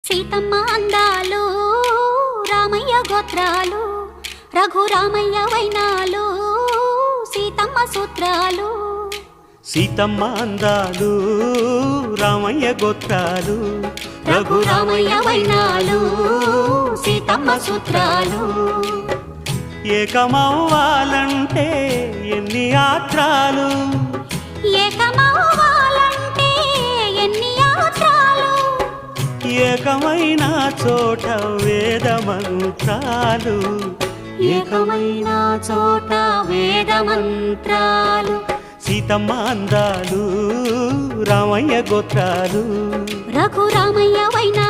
సీతమ్మ అందాలు రామయ్య గోత్రాలు రఘురామయ్య వైనాలు సీతమ్మ సూత్రాలు. సీతమ్మ అందాలు రామయ్య గోత్రాలు రఘురామయ్య వైనాలు సీతమ్మ సూత్రాలు. ఏకమవ్వాలంటే ఎన్ని యాత్రాలు, ఏకమవ్వాలంటే ఎన్ని యాత్రాలు, ఏకమైన చోట వేద మంత్రాలు, ఏకమైన చోట వేద మంత్రాలు. సీతమ్మ అందాలు రామయ్య గోత్రాలు రఘురామయ్య వైనాలు